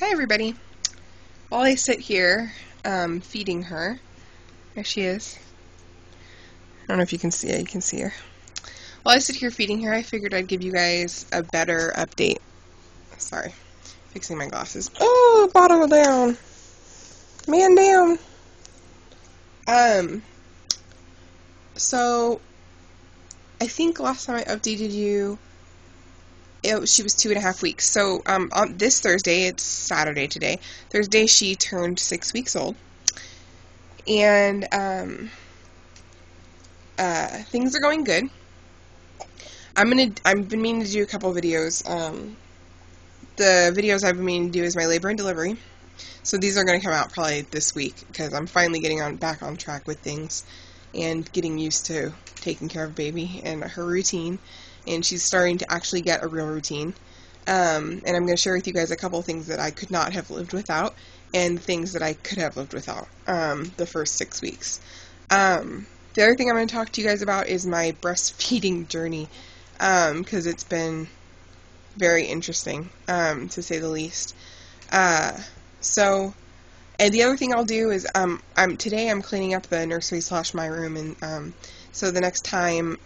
Hi everybody. While I sit here feeding her, there she is. I don't know if you can see it, you can see her. While I sit here feeding her, I figured I'd give you guys a better update. Sorry, fixing my glasses. Oh, bottle down. Man down. So I think last time I updated you, she was 2.5 weeks. So on this Thursday, it's Saturday today. Thursday she turned 6 weeks old, and things are going good. I've been meaning to do a couple videos. The videos I've been meaning to do is my labor and delivery. So these are going to come out probably this week because I'm finally getting back on track with things and getting used to taking care of baby and her routine. And she's starting to actually get a real routine. And I'm going to share with you guys a couple of things that I could not have lived without and things that I could have lived without the first 6 weeks. The other thing I'm going to talk to you guys about is my breastfeeding journey, because it's been very interesting, to say the least. And the other thing I'll do is, today I'm cleaning up the nursery / my room, and so the next time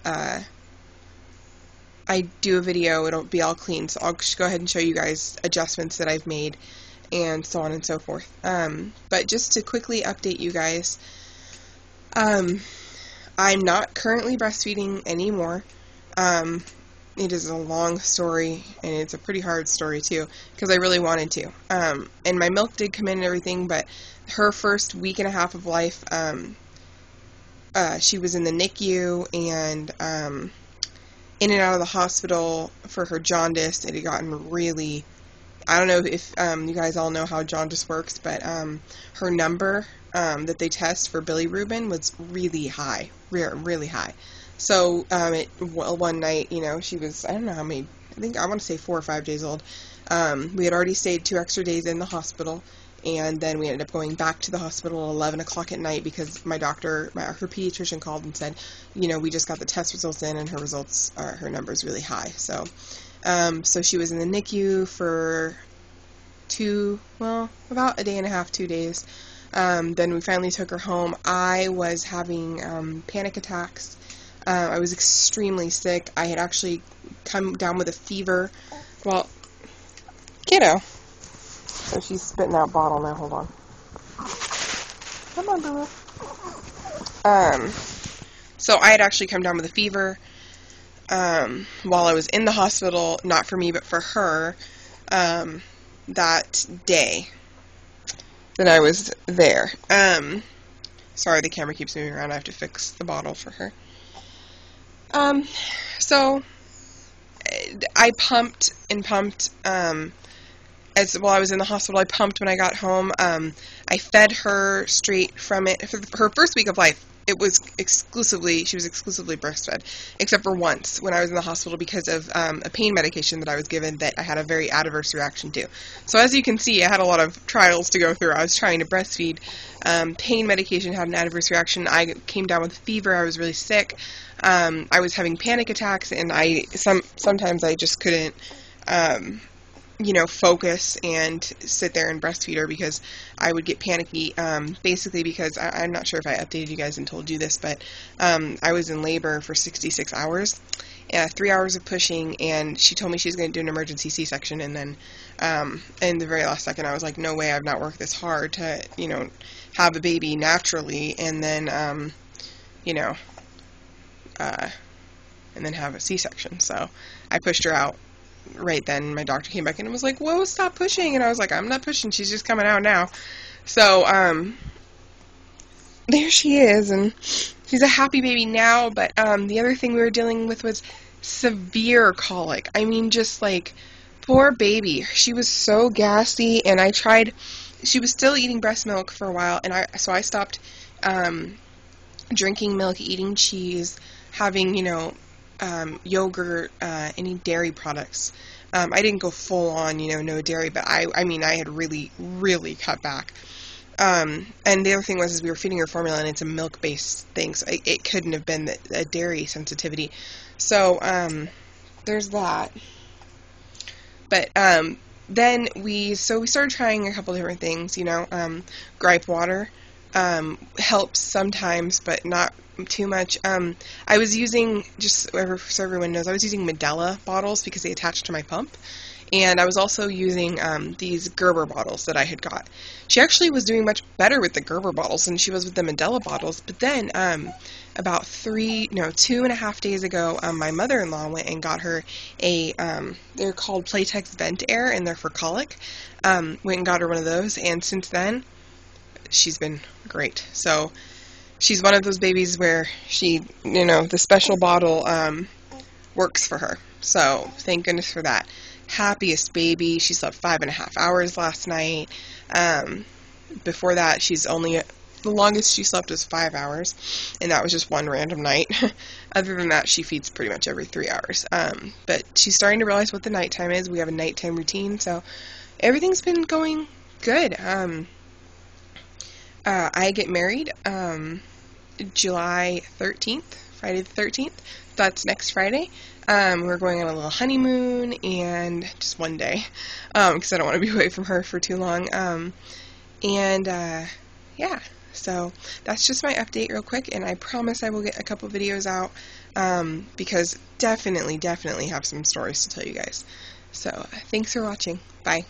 I do a video, it'll be all clean, so I'll just go ahead and show you guys adjustments that I've made, and so on and so forth. But just to quickly update you guys, I'm not currently breastfeeding anymore. It is a long story, and it's a pretty hard story too, because I really wanted to. And my milk did come in and everything, but her first week and a half of life, she was in the NICU and in and out of the hospital for her jaundice. It had gotten really, I don't know if you guys all know how jaundice works, but her number that they test for bilirubin was really high, really high. So one night, she was, I don't know how many, I think I want to say 4 or 5 days old. We had already stayed 2 extra days in the hospital, and then we ended up going back to the hospital at 11 o'clock at night because my doctor, her pediatrician called and said, we just got the test results in and her number's really high. So she was in the NICU for about a day and a half, 2 days. Then we finally took her home. I was having panic attacks. I was extremely sick. I had actually come down with a fever. Well, kiddo. So she's spitting out bottle now. Hold on. Come on, Boo. So I had actually come down with a fever while I was in the hospital, not for me, but for her, that day that I was there. Sorry, the camera keeps moving around. I have to fix the bottle for her. So I pumped and pumped, while I was in the hospital. I pumped when I got home. I fed her straight from it. For her first week of life, she was exclusively breastfed, except for once when I was in the hospital because of a pain medication that I was given that I had a very adverse reaction to. So as you can see, I had a lot of trials to go through. I was trying to breastfeed. Pain medication had an adverse reaction. I came down with a fever. I was really sick. I was having panic attacks, and sometimes I just couldn't, focus and sit there and breastfeed her because I would get panicky, basically because I'm not sure if I updated you guys and told you this, but I was in labor for 66 hours, 3 hours of pushing, and she told me she was going to do an emergency C-section, and then in the very last second I was like, no way, I've not worked this hard to, have a baby naturally, and then, and then have a C-section. So I pushed her out right then. My doctor came back and was like, whoa, stop pushing. And I was like, I'm not pushing, she's just coming out now. So there she is, and she's a happy baby now. But the other thing we were dealing with was severe colic. I mean, just like, poor baby, she was so gassy, and she was still eating breast milk for a while, and so I stopped drinking milk, eating cheese, having, yogurt, any dairy products. I didn't go full on, no dairy, but I mean, I had really, really cut back. And the other thing was we were feeding her formula, and it's a milk-based thing, so it couldn't have been a dairy sensitivity. So, there's that. But, then we started trying a couple different things, gripe water helps sometimes, but not too much. I was using, just so everyone knows, I was using Medela bottles because they attached to my pump. And I was also using these Gerber bottles that I had got. She actually was doing much better with the Gerber bottles than she was with the Medela bottles. But then about 2.5 days ago, my mother-in-law went and got her they're called Playtex Vent Air, and they're for colic. Went and got her one of those, and since then, she's been great. So she's one of those babies where she, the special bottle works for her. So thank goodness for that. Happiest baby. She slept 5.5 hours last night. Before that, the longest she slept was 5 hours, and that was just one random night. Other than that, she feeds pretty much every 3 hours. But she's starting to realize what the nighttime is. We have a nighttime routine, so everything's been going good. I get married July 13th, Friday the 13th. That's next Friday. We're going on a little honeymoon, and just one day, because I don't want to be away from her for too long. Yeah, so that's just my update real quick, and I promise I will get a couple videos out, because definitely have some stories to tell you guys. So, thanks for watching. Bye.